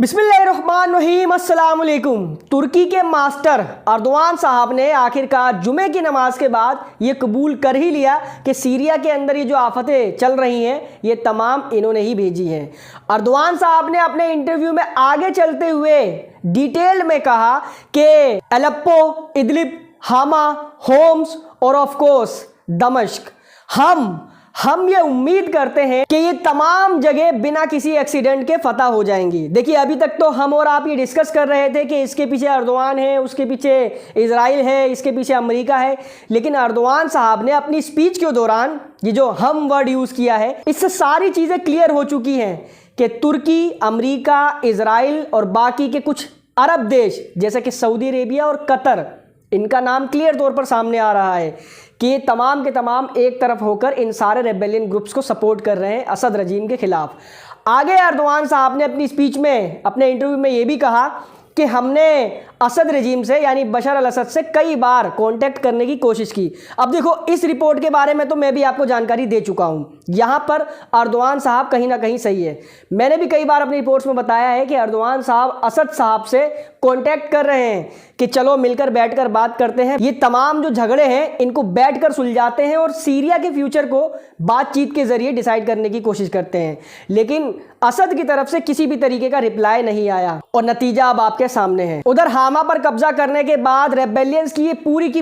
बिस्मिल्लाहिर्रहमानिर्रहीम अस्सलाम वालेकुम। तुर्की के मास्टर अर्दोआन साहब ने आखिरकार जुमे की नमाज के बाद ये कबूल कर ही लिया कि सीरिया के अंदर ये जो आफतें चल रही हैं ये तमाम इन्होंने ही भेजी हैं। अर्दोआन साहब ने अपने इंटरव्यू में आगे चलते हुए डिटेल में कहा कि अलेप्पो, इदलिब, हामा, होम्स और ऑफ कोर्स दमिश्क, हम ये उम्मीद करते हैं कि ये तमाम जगह बिना किसी एक्सीडेंट के फतह हो जाएंगी। देखिए, अभी तक तो हम और आप ये डिस्कस कर रहे थे कि इसके पीछे अर्दोआन है, उसके पीछे इजराइल है, इसके पीछे अमेरिका है, लेकिन अर्दोआन साहब ने अपनी स्पीच के दौरान ये जो हम वर्ड यूज़ किया है, इससे सारी चीज़ें क्लियर हो चुकी हैं कि तुर्की, अमेरिका, इजराइल और बाकी के कुछ अरब देश जैसे कि सऊदी अरेबिया और कतर, इनका नाम क्लियर तौर पर सामने आ रहा है कि ये तमाम के तमाम एक तरफ होकर इन सारे रेबेलियन ग्रुप्स को सपोर्ट कर रहे हैं असद रजीम के खिलाफ। आगे अर्दोआन साहब ने अपनी स्पीच में, अपने इंटरव्यू में ये भी कहा कि हमने असद रजीम से यानी बशर अल असद से कई बार कांटेक्ट करने की कोशिश की। अब देखो, इस रिपोर्ट के बारे में तो मैं भी आपको जानकारी दे चुका हूं। यहां पर अर्दोआन साहब कहीं ना कहीं सही है। मैंने भी कई बार अपनी रिपोर्ट्स में बताया है कि अर्दोआन साहब असद साहब से कांटेक्ट कर रहे हैं कि चलो मिलकर बैठकर बात करते हैं, ये तमाम जो झगड़े हैं इनको बैठकर सुलझाते हैं और सीरिया के फ्यूचर को बातचीत के जरिए डिसाइड करने की कोशिश करते हैं। लेकिन असद की तरफ से किसी भी तरीके का रिप्लाई नहीं आया और नतीजा अब आपके सामने है। उधर हामा पर कब्जा करने के बाद रेबेलियंस की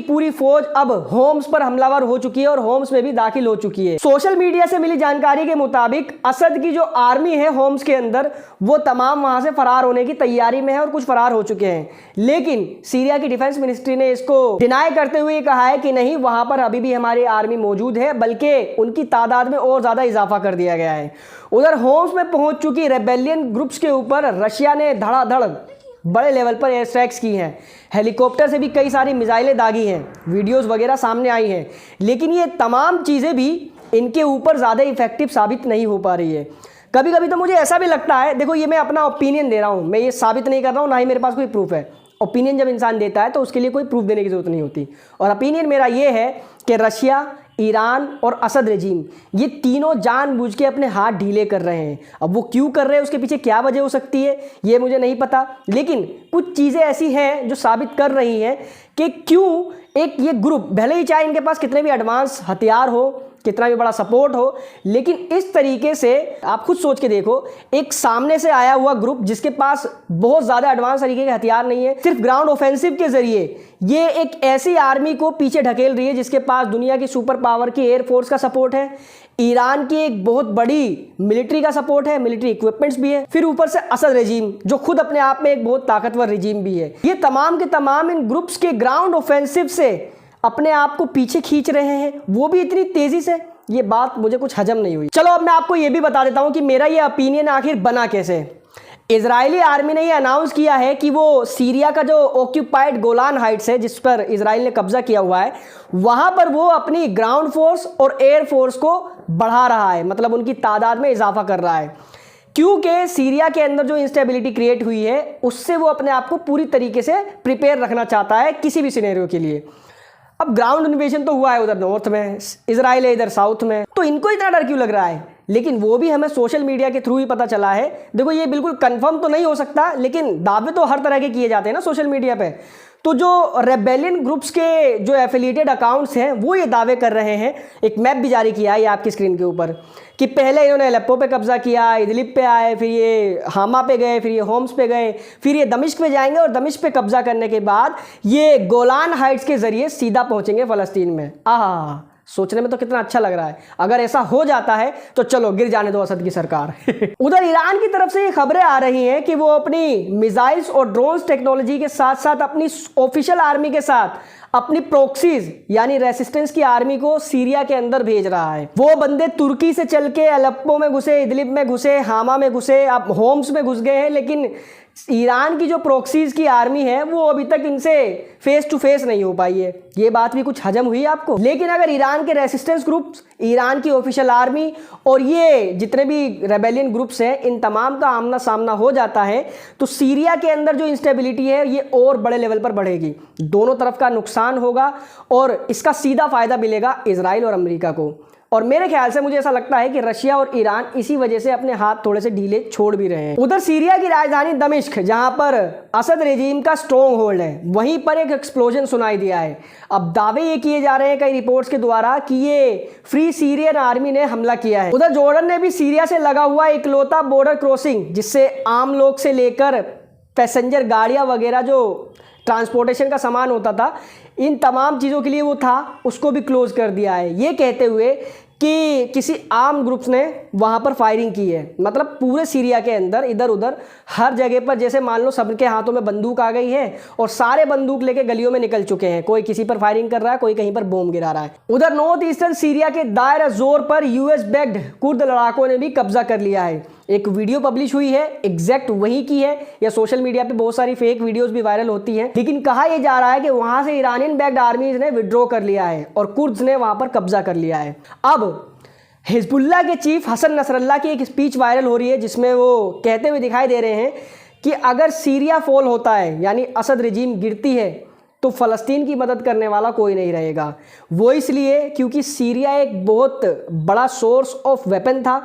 पूरी फौज अब होम्स पर हमलावर हो चुकी है और होम्स में भी दाखिल हो चुकी है। सोशल मीडिया से मिली जानकारी के मुताबिक असद की जो आर्मी है होम्स के अंदर, वो तमाम वहां से फरार होने की तैयारी में है और कुछ फरार हो चुके हैं। लेकिन सीरिया की डिफेंस मिनिस्ट्री ने इसको डिनाई करते हुए कहा है कि नहीं, वहां पर अभी भी हमारी आर्मी मौजूद है, बल्कि उनकी तादाद में और ज्यादा इजाफा कर दिया गया है। उधर होम्स में पहुंच चुकी रेबेलियन ग्रुप्स के ऊपर रशिया ने धड़ाधड़ बड़े लेवल पर एयर स्ट्राइक्स की हैं। हेलीकॉप्टर से भी कई सारी मिसाइलें दागी हैं, वीडियोस वगैरह सामने आई हैं। लेकिन ये तमाम चीज़ें भी इनके ऊपर ज़्यादा इफेक्टिव साबित नहीं हो पा रही है। कभी कभी तो मुझे ऐसा भी लगता है, देखो ये मैं अपना ओपिनियन दे रहा हूँ, मैं ये साबित नहीं कर रहा हूँ, ना ही मेरे पास कोई प्रूफ है। ओपिनियन जब इंसान देता है तो उसके लिए कोई प्रूफ देने की जरूरत नहीं होती। और ओपिनियन मेरा ये है कि रशिया, ईरान और असद रजीम, ये तीनों जानबूझ के अपने हाथ ढीले कर रहे हैं। अब वो क्यों कर रहे हैं, उसके पीछे क्या वजह हो सकती है, ये मुझे नहीं पता, लेकिन कुछ चीज़ें ऐसी हैं जो साबित कर रही हैं कि क्यों एक ये ग्रुप, भले ही चाहे इनके पास कितने भी एडवांस हथियार हो, कितना भी बड़ा सपोर्ट हो, लेकिन इस तरीके से आप खुद सोच के देखो, एक सामने से आया हुआ ग्रुप जिसके पास बहुत ज़्यादा एडवांस तरीके के हथियार नहीं है, सिर्फ ग्राउंड ऑफेंसिव के जरिए ये एक ऐसी आर्मी को पीछे ढकेल रही है जिसके पास दुनिया की सुपर पावर की एयरफोर्स का सपोर्ट है, ईरान की एक बहुत बड़ी मिलिट्री का सपोर्ट है, मिलिट्री इक्विपमेंट्स भी है, फिर ऊपर से असद रजीम जो खुद अपने आप में एक बहुत ताकतवर रजीम भी है। ये तमाम के तमाम इन ग्रुप्स के ग्राउंड ऑफेंसिव से अपने आप को पीछे खींच रहे हैं, वो भी इतनी तेजी से। ये बात मुझे कुछ हजम नहीं हुई। चलो अब मैं आपको ये भी बता देता हूं कि मेरा ये ओपिनियन आखिर बना कैसे। इजरायली आर्मी ने ये अनाउंस किया है कि वो सीरिया का जो ऑक्यूपाइड गोलान हाइट्स है, जिस पर इजराइल ने कब्जा किया हुआ है, वहां पर वो अपनी ग्राउंड फोर्स और एयर फोर्स को बढ़ा रहा है, मतलब उनकी तादाद में इजाफा कर रहा है, क्योंकि सीरिया के अंदर जो इंस्टेबिलिटी क्रिएट हुई है उससे वो अपने आप को पूरी तरीके से प्रिपेयर रखना चाहता है किसी भी सिनेरियो के लिए। अब ग्राउंड इन्वेजन तो हुआ है उधर नॉर्थ में, इजराइल है इधर साउथ में, तो इनको इतना डर क्यों लग रहा है? लेकिन वो भी हमें सोशल मीडिया के थ्रू ही पता चला है। देखो, ये बिल्कुल कंफर्म तो नहीं हो सकता, लेकिन दावे तो हर तरह के किए जाते हैं ना सोशल मीडिया पे। तो जो रेबेलियन ग्रुप्स के जो एफिलिएटेड अकाउंट्स हैं वो ये दावे कर रहे हैं। एक मैप भी जारी किया है ये आपकी स्क्रीन के ऊपर, कि पहले इन्होंने अलेप्पो पे कब्जा किया, इदलिब पे आए, फिर ये हामा पे गए, फिर ये होम्स पे गए, फिर ये दमिश्क पे जाएंगे और दमिश्क पे कब्जा करने के बाद ये गोलान हाइट्स के जरिए सीधा पहुंचेंगे फ़लस्तीन में। आहा, सोचने में तो कितना अच्छा लग रहा है। अगर ऐसा हो जाता है तो चलो गिर जाने दो असद की सरकार। उधर ईरान की तरफ से ये खबरें आ रही हैं कि वो अपनी मिसाइल्स और ड्रोन्स टेक्नोलॉजी के साथ साथ अपनी ऑफिशियल आर्मी के साथ अपनी प्रोक्सीज यानी रेसिस्टेंस की आर्मी को सीरिया के अंदर भेज रहा है। वो बंदे तुर्की से चल के अलेप्पो में घुसे, इदलिब में घुसे, हामा में घुसे, अब होम्स में घुस गए हैं, लेकिन ईरान की जो प्रोक्सीज की आर्मी है वो अभी तक इनसे फेस टू फेस नहीं हो पाई है। ये बात भी कुछ हजम हुई आपको? लेकिन अगर ईरान के रेसिस्टेंस ग्रुप्स, ईरान की ऑफिशियल आर्मी और ये जितने भी रेबेलियन ग्रुप्स हैं, इन तमाम का आमना सामना हो जाता है तो सीरिया के अंदर जो इंस्टेबिलिटी है ये और बड़े लेवल पर बढ़ेगी। दोनों तरफ का नुकसान होगा और इसका सीधा फायदा मिलेगा इजराइल और अमेरिका को। और मेरे ख्याल से मुझे ऐसा लगता है कि रशिया और ईरान इसी वजह से अपने हाथ थोड़े से ढीले छोड़ भी रहे हैं। उधर सीरिया की राजधानी दमिश्क, जहां पर असद रेजिम का स्ट्रॉन्ग होल्ड है, वहीं पर एक एक्सप्लोजन सुनाई दिया है। अब दावे ये किए जा रहे हैं कई रिपोर्ट्स के द्वारा कि ये फ्री सीरियन आर्मी ने हमला किया है। उधर जॉर्डन ने भी सीरिया से लगा हुआ इकलौता बॉर्डर क्रॉसिंग, जिससे आम लोग से लेकर पैसेंजर गाड़ियां वगैरह जो ट्रांसपोर्टेशन का सामान होता था, इन तमाम चीज़ों के लिए वो था, उसको भी क्लोज कर दिया है, ये कहते हुए कि किसी आम ग्रुप्स ने वहाँ पर फायरिंग की है। मतलब पूरे सीरिया के अंदर इधर उधर हर जगह पर जैसे मान लो सबके हाथों में बंदूक आ गई है और सारे बंदूक लेके गलियों में निकल चुके हैं। कोई किसी पर फायरिंग कर रहा है, कोई कहीं पर बम गिरा रहा है। उधर नॉर्थ ईस्टर्न सीरिया के दायर जोर पर यूएस बैक्ड कुर्द लड़ाकों ने भी कब्जा कर लिया है। एक वीडियो पब्लिश हुई है, एग्जैक्ट वही की है, या सोशल मीडिया पे बहुत सारी फेक वीडियोस भी वायरल होती हैं, लेकिन कहा यह जा रहा है कि वहां से ईरानियन बैक्ड आर्मीज ने विड्रॉ कर लिया है और कुर्द्स ने वहां पर कब्जा कर लिया है। अब हिजबुल्लाह के चीफ हसन नसरल्लाह की एक स्पीच वायरल हो रही है, जिसमें वो कहते हुए दिखाई दे रहे हैं कि अगर सीरिया फॉल होता है, यानी असद रजीम गिरती है, तो फ़लस्तीन की मदद करने वाला कोई नहीं रहेगा। वो इसलिए क्योंकि सीरिया एक बहुत बड़ा सोर्स ऑफ वेपन था।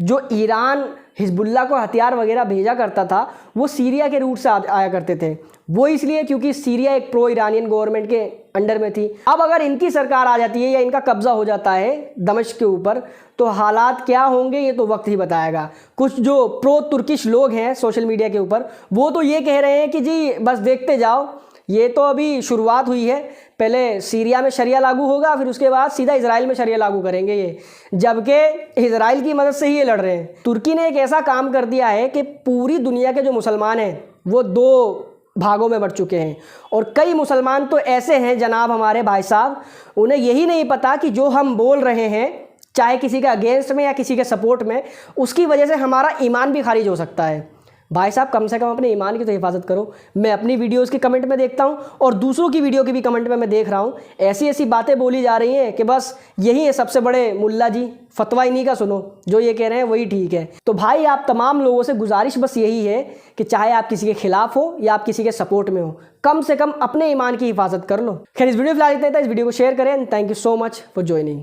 जो ईरान हिजबुल्लाह को हथियार वगैरह भेजा करता था, वो सीरिया के रूट से आया करते थे। वो इसलिए क्योंकि सीरिया एक प्रो ईरानियन गवर्नमेंट के अंडर में थी। अब अगर इनकी सरकार आ जाती है या इनका कब्जा हो जाता है दमिश्क के ऊपर, तो हालात क्या होंगे ये तो वक्त ही बताएगा। कुछ जो प्रो तुर्किश लोग हैं सोशल मीडिया के ऊपर, वो तो ये कह रहे हैं कि जी बस देखते जाओ, ये तो अभी शुरुआत हुई है, पहले सीरिया में शरिया लागू होगा, फिर उसके बाद सीधा इजराइल में शरिया लागू करेंगे ये, जबकि इजराइल की मदद से ही ये लड़ रहे हैं। तुर्की ने एक ऐसा काम कर दिया है कि पूरी दुनिया के जो मुसलमान हैं वो दो भागों में बढ़ चुके हैं, और कई मुसलमान तो ऐसे हैं जनाब हमारे भाई साहब, उन्हें यही नहीं पता कि जो हम बोल रहे हैं, चाहे किसी के अगेंस्ट में या किसी के सपोर्ट में, उसकी वजह से हमारा ईमान भी खारिज हो सकता है। भाई साहब कम से कम अपने ईमान की तो हिफाजत करो। मैं अपनी वीडियोस के कमेंट में देखता हूं और दूसरों की वीडियो के भी कमेंट में मैं देख रहा हूं, ऐसी ऐसी बातें बोली जा रही हैं कि बस यही है सबसे बड़े मुल्ला जी, फतवा इन्हीं का सुनो, जो ये कह रहे हैं वही ठीक है। तो भाई आप तमाम लोगों से गुजारिश बस यही है कि चाहे आप किसी के खिलाफ हो या आप किसी के सपोर्ट में हो, कम से कम अपने ईमान की हिफाजत कर लो। खैर इस वीडियो फिलहाल इतना था, इस वीडियो को शेयर करें। Thank you so much for joining.